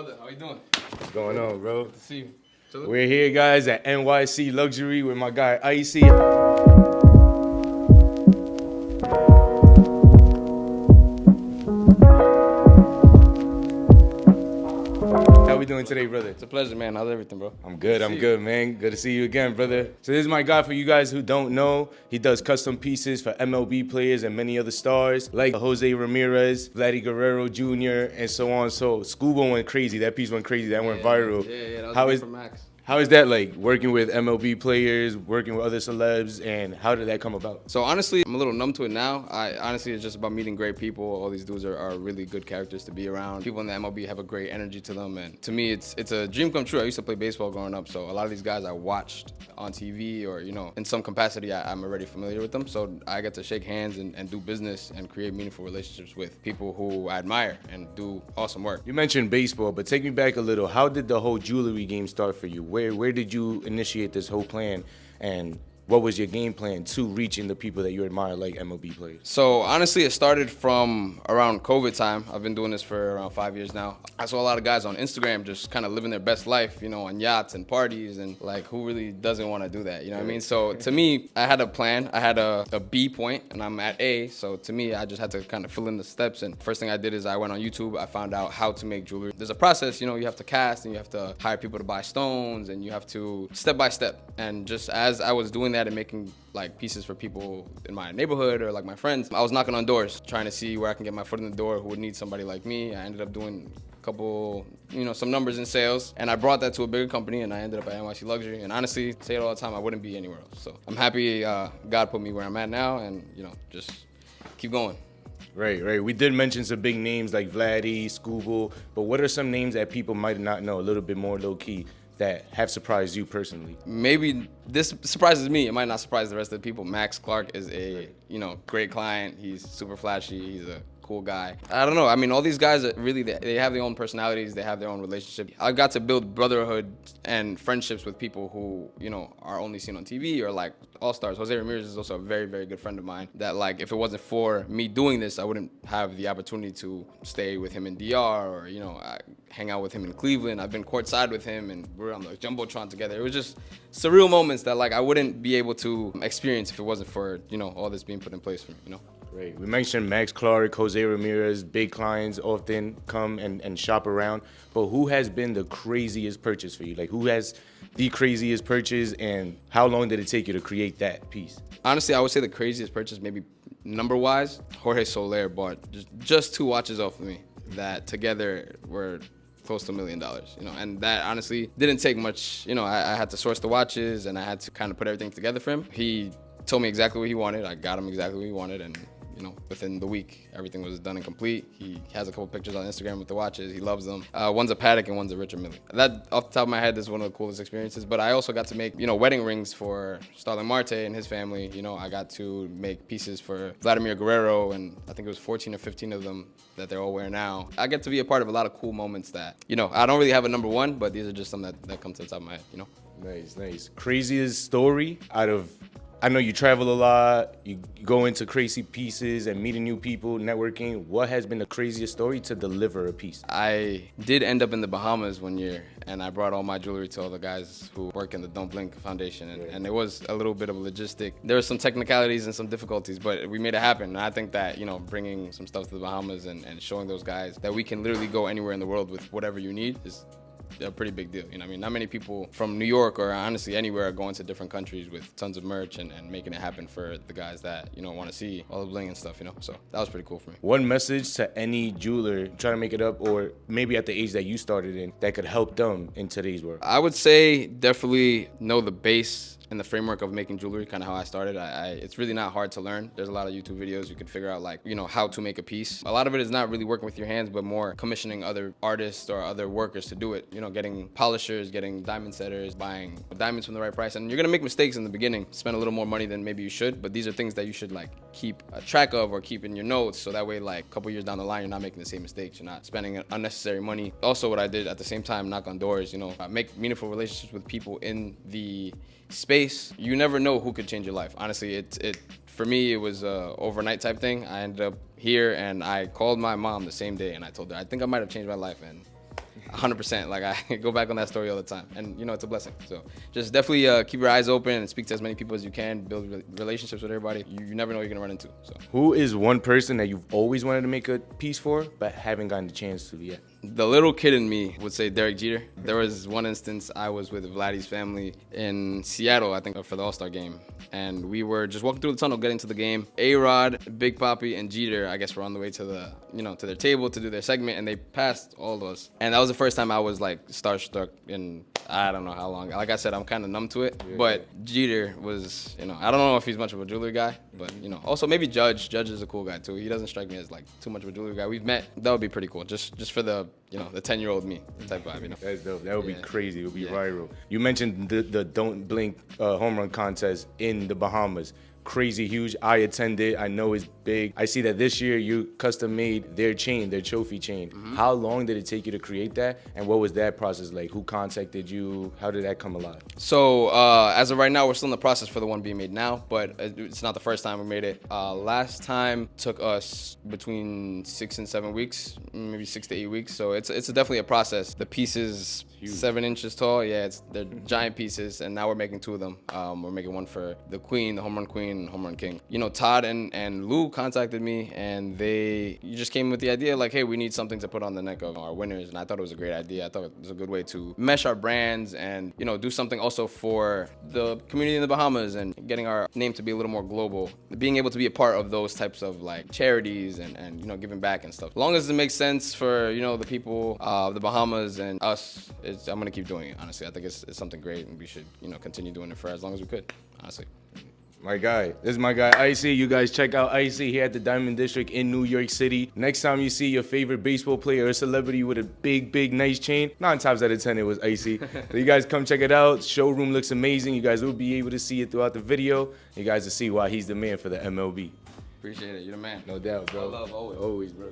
brother. How you doing? What's going on, bro? Good to see you. We're here, guys, at NYC Luxury with my guy Icy. How we doing today, brother? It's a pleasure, man. How's everything, bro? I'm good, man. Good to see you again, brother. So this is my guy. For you guys who don't know, he does custom pieces for MLB players and many other stars like Jose Ramirez, Vladdy Guerrero Jr., and so on. So Scuba went crazy. That piece went crazy. That went viral. Yeah, that How was is for Max. How is that like, working with MLB players, working with other celebs, and how did that come about? So honestly, I'm a little numb to it now. Honestly, it's just about meeting great people. All these dudes are really good characters to be around. People in the MLB have a great energy to them, and to me, it's a dream come true. I used to play baseball growing up, so a lot of these guys I watched on TV or, you know, in some capacity, I'm already familiar with them. So I get to shake hands and do business and create meaningful relationships with people who I admire and do awesome work. You mentioned baseball, but take me back a little. How did the whole jewelry game start for you? Where did you initiate this whole plan, and what was your game plan to reaching the people that you admire, like MLB players? So honestly, it started from around COVID time. I've been doing this for around 5 years now. I saw a lot of guys on Instagram just kind of living their best life, you know, on yachts and parties, and like, who really doesn't want to do that? You know what I mean? So to me, I had a plan. I had a B point, and I'm at A. So to me, I just had to kind of fill in the steps. And first thing I did is I went on YouTube. I found out how to make jewelry. There's a process, you know, you have to cast, and you have to hire people to buy stones, and you have to step by step. And just as I was doing that and making like pieces for people in my neighborhood or like my friends, I was knocking on doors trying to see where I can get my foot in the door, who would need somebody like me. I ended up doing a couple, you know, some numbers in sales, and I brought that to a bigger company, and I ended up at NYC Luxury. And honestly, say it all the time, I wouldn't be anywhere else. So I'm happy God put me where I'm at now, and, you know, just keep going. Right. We did mention some big names like Vladdy, Scuba, but what are some names that people might not know, a little bit more low key, that have surprised you personally? Maybe this surprises me. It might not surprise the rest of the people. Max Clark is a, you know, great client. He's super flashy. He's a cool guy. I don't know. I mean, all these guys are really, they have their own personalities. They have their own relationship. I got to build brotherhood and friendships with people who, you know, are only seen on TV or like all-stars. Jose Ramirez is also a very, very good friend of mine that, like, if it wasn't for me doing this, I wouldn't have the opportunity to stay with him in DR or, you know, hang out with him in Cleveland. I've been courtside with him, and we're on the Jumbotron together. It was just surreal moments that, like, I wouldn't be able to experience if it wasn't for, you know, all this being put in place for me, you know? Right. We mentioned Max Clark, Jose Ramirez, big clients often come and shop around. But who has been the craziest purchase for you? Like, who has the craziest purchase, and how long did it take you to create that piece? Honestly, I would say the craziest purchase, maybe number-wise, Jorge Soler bought just 2 watches off of me that together were close to $1 million, you know, and that honestly didn't take much. You know, I had to source the watches, and I had to kind of put everything together for him. He told me exactly what he wanted. I got him exactly what he wanted, and, you know, within the week, everything was done and complete. He has a couple pictures on Instagram with the watches. He loves them. One's a Patek and one's a Richard Mille. That, off the top of my head, is one of the coolest experiences. But I also got to make, you know, wedding rings for Starling Marte and his family. You know, I got to make pieces for Vladimir Guerrero, and I think it was 14 or 15 of them that they're all wearing now. I get to be a part of a lot of cool moments that, you know, I don't really have a number one, but these are just some that come to the top of my head, you know? Nice. Craziest story out of, I know you travel a lot, you go into crazy pieces and meeting new people, networking. What has been the craziest story to deliver a piece? I did end up in the Bahamas one year, and I brought all my jewelry to all the guys who work in the Don't Blink Foundation, and it was a little bit of a logistic. There were some technicalities and some difficulties, but we made it happen. And I think that, you know, bringing some stuff to the Bahamas and showing those guys that we can literally go anywhere in the world with whatever you need is a pretty big deal. You know what I mean? Not many people from New York or honestly anywhere are going to different countries with tons of merch and making it happen for the guys that, you know, want to see all the bling and stuff, you know? So that was pretty cool for me. One message to any jeweler trying to make it up, or maybe at the age that you started in, that could help them in today's world? I would say definitely know the base and the framework of making jewelry, kind of how I started. It's really not hard to learn. There's a lot of YouTube videos you can figure out, like, you know, how to make a piece. A lot of it is not really working with your hands, but more commissioning other artists or other workers to do it. You know, getting polishers, getting diamond setters, buying diamonds from the right price. And you're gonna make mistakes in the beginning, spend a little more money than maybe you should, but these are things that you should, like, keep a track of or keep in your notes, so that way, like, a couple years down the line, you're not making the same mistakes. You're not spending unnecessary money. Also, what I did at the same time, knock on doors, you know, make meaningful relationships with people in the space. You never know who could change your life. Honestly, for me, it was a overnight type thing. I ended up here, and I called my mom the same day, and I told her, I think I might have changed my life, and 100%. Like I go back on that story all the time, and you know it's a blessing. So just definitely keep your eyes open and speak to as many people as you can. Build relationships with everybody. You never know what you're gonna run into. So Who is one person that you've always wanted to make a piece for, but haven't gotten the chance to yet? the little kid in me would say Derek Jeter. There was one instance I was with Vladdy's family in Seattle, I think, for the All-Star game, and we were just walking through the tunnel, getting to the game. A-Rod, Big Papi, and Jeter, I guess, were on the way to the, to their table to do their segment, and they passed all of us. And that was the first time I was like starstruck in I don't know how long. Like I said, I'm kind of numb to it, but Jeter was, I don't know if he's much of a jewelry guy, but also maybe Judge. Judge is a cool guy too. He doesn't strike me as like too much of a jewelry guy. We've met. That would be pretty cool, just for the the 10-year-old me type vibe. That's dope. That would be crazy. It would be viral. You mentioned the Don't Blink home run contest in the Bahamas. Crazy huge. I attended. I know it's big. I see that this year you custom made their chain, their trophy chain. How long did it take you to create that? And what was that process like? Who contacted you? How did that come alive? So as of right now, we're still in the process for the one being made now, but it's not the first time we made it. Last time took us between 6 and 7 weeks, maybe 6 to 8 weeks. So it's definitely a process. The pieces, 7 inches tall. Yeah, they're giant pieces, and now we're making 2 of them. We're making one for the queen, the home run queen, and home run king. Todd and Lou contacted me, and they just came with the idea like, hey, we need something to put on the neck of our winners, and I thought it was a great idea. I thought it was a good way to mesh our brands and do something also for the community in the Bahamas and getting our name to be a little more global. Being able to be a part of those types of like charities and giving back and stuff. As long as it makes sense for the people of the Bahamas and us, I'm gonna keep doing it. Honestly, I think it's something great, and we should continue doing it for as long as we could. Honestly. My guy. This is my guy, Icy. You guys check out Icy here at the Diamond District in New York City. Next time you see your favorite baseball player or celebrity with a big, nice chain, 9 times out of 10 it was Icy. So you guys come check it out. Showroom looks amazing. You guys will be able to see it throughout the video. You guys will see why he's the man for the MLB. Appreciate it. You're the man. No doubt, bro. I love always. Always, bro.